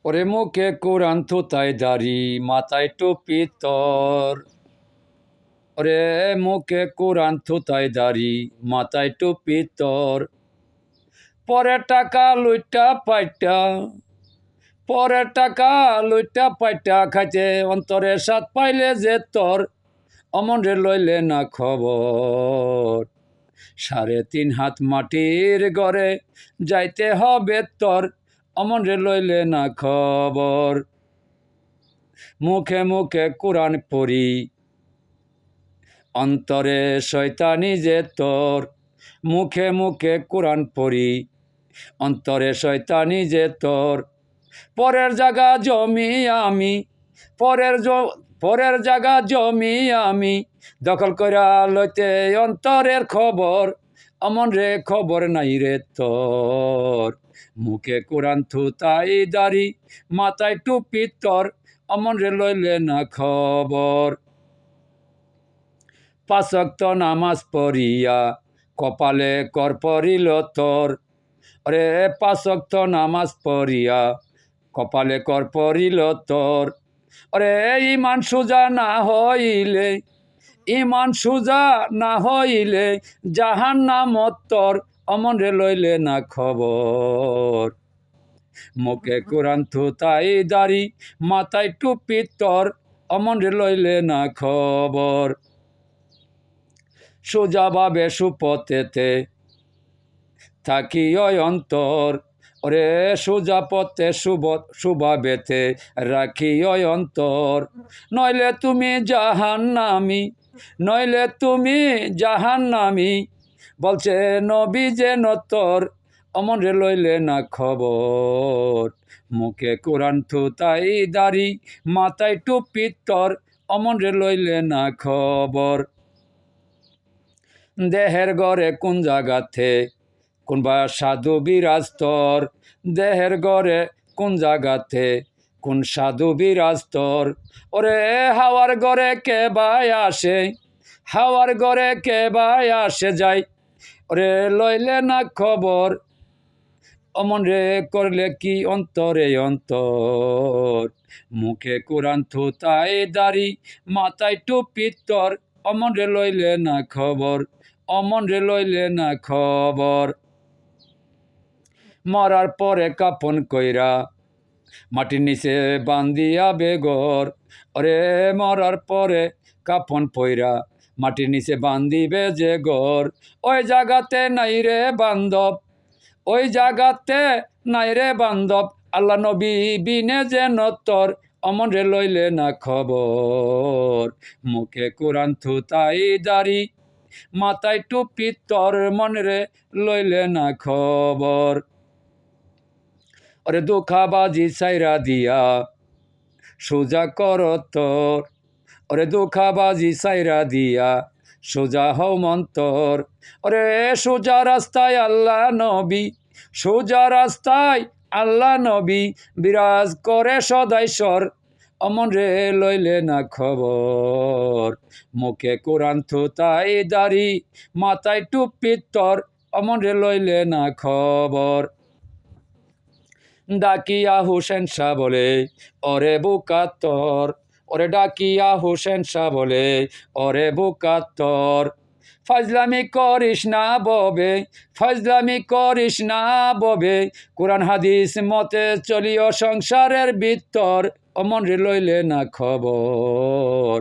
ওরে মুখে কোরআন থুতায় দাড়ি মাথায় টুপি তোর। ওরে মুখে কোরআন থুতায় দাড়ি মাথায় টুপি তোর। পরে টাকা লুইটা পাইটা, পরে টাকা লুইটা পাইটা খাইতে অন্তরে সাত পাইলে যে তোর। অমন রে লইলে না খবর, 3.5 হাত মাটির ঘরে যাইতে হবে তোর। অমন রে লইলে না খবর। মুখে মুখে কোরআন পড়ি অন্তরে শয়তানি যে তোর। মুখে মুখে কোরআন পড়ি অন্তরে শয়তানি যে তোর। পরের জায়গা জমি আমি, পরের জায়গা জমি আমি দখল কইরা লইতে অন্তরের খবর। অমন রে খবর নাই রে তোর। মুখে কোরআন থুতাই দাড়ি মাথায় টুপি তোর। অমন রে লইলে না খবর। 5 ওয়াক্ত নামাজ পড়িয়া কপালে কর পড়িল তোর। ওরে 5 ওয়াক্ত নামাজ পড়িয়া কপালে কর পড়িল তোর। ওরে ইমান সুজা না হইলে, ইমান সুজা না হইলে জাহান্নামত তোর। অমন রে লইলে না খবর। মুখে কোরআন থুতাই দাড়ি মাথায় টুপি তোর। অমন রে লইলে না খবর। সোজাভাবে সুপথেতে থাকি ওই অন্তর। ওরে সোজা পথে সুভাবেতে রাখি ওই অন্তর। নইলে তুমি জাহান্নামী, নইলে তুমি জাহান্নামী বলছে নবী যে নতর। অমন রে লইলে না খবর। মুখে কোরআন থুতাই দাড়ি মাথায় টুপি তোর। অমন রে লইলে না খবর। দেহের ঘরে কোন জায়গাতে কোনবা সাধু বিরাজ তোর। দেহের ঘরে কোন জায়গাতে কোন সাধু বিরাজ তোর। ওরে হাওয়ার ঘরে কে ভাই আসে, হাওয়ার ঘরে কে ভাই আসে যায়। ওরে লইলে না খবর। অমন রে করলে কি অন্তরে অন্তর। মুখে কোরআন থুতাই দাড়ি মাথায় টুপি তোর। অমন রে লইলে না খবর। অমন রে লইলে না খবর। মরার পরে কাপন কইরা মাটির নিচে বান্দিয়া বেগর। ওরে মরার পরে কাপন পইরা মাটির নিচে বান্দিবে যে ঘর। ওই জায়গাতে নাই রে বান্ধব, ওই জায়গাতে নাই রে বান্ধব আল্লাহ নবী বিনে যেন তোর। অমন রে লইলে না খবর। মুখে কোরআন থুতাই দাড়ি মাথায় টুপি তোর। মন রে লইলে না খবর। ওরে দুঃখাবাজি সাইরা দিয়া সোজা কর তোর। ওরে দুঃখাবাজি সাইরা দিয়া সোজা হও মন্তর। ওরে সোজা রাস্তায় আল্লাহ নবী, সোজা রাস্তায় আল্লাহ নবী বিরাজ করে সদাইশ্বর। অমন রে লইলে না খবর। মুখে কোরআন থুতাই দাড়ি মাথায় টুপি তোর। অমন রে লইলে না খবর। ডাকিয়া হুসেন শাহ বলে ওরে বুকা তোর। ওরে ডাকিয়া হুসেন শাহ বলে ওরে বুকা তোর। ফাজলামি করিস না ববে, ফাজলামি করিস না ববে কোরআন হাদিস মতে চলিও সংসারের ভিতর। অমন রে লইলে না খবর।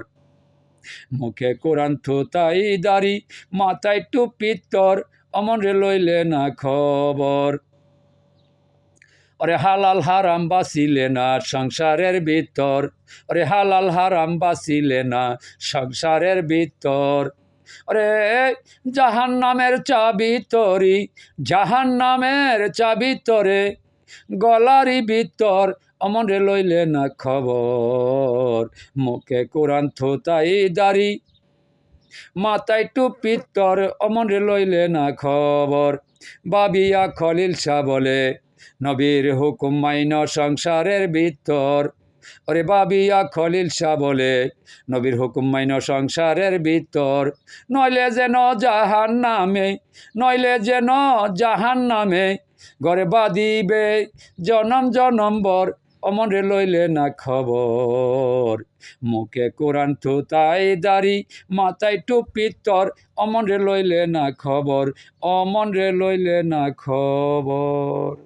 মুখে কোরআন থুতাই দাড়ি মাথায় টুপি তোর। অমন রে লইলে না খবর। ওরে হালাল হারাম বাঁচিলে না সংসারের ভিতর। ওরে হালাল হারাম বাঁচিলে না সংসারের ভিতর। ওরে জাহান্নামের চাবি তরি, জাহান্নামের চাবি তরে গলারি ভিতর। অমন রে লইলে না খবর। মুখে কোরআন থুতাই দাড়ি মাথায় টুপি তোর। অমন রে লইলে না খবর। বাবিয়া খলিল শাহ বলে নবীর হুকুম মাইন সংসারের ভিতর। ওরে বাবিয়া খলিল শাহ বলে নবীর হুকুম মাইন সংসারের ভিতর। নইলে যেন জাহান্নামে, নইলে যেন জাহান্নামে ঘরে বাঁধিবে জনম জনম্বর। অমন রে লইলে না খবর মুখে কোরআন থুতাই দাড়ি মাথায় টুপি তর অমন রে লইলে না খবর অমন রে লইলে না খবর।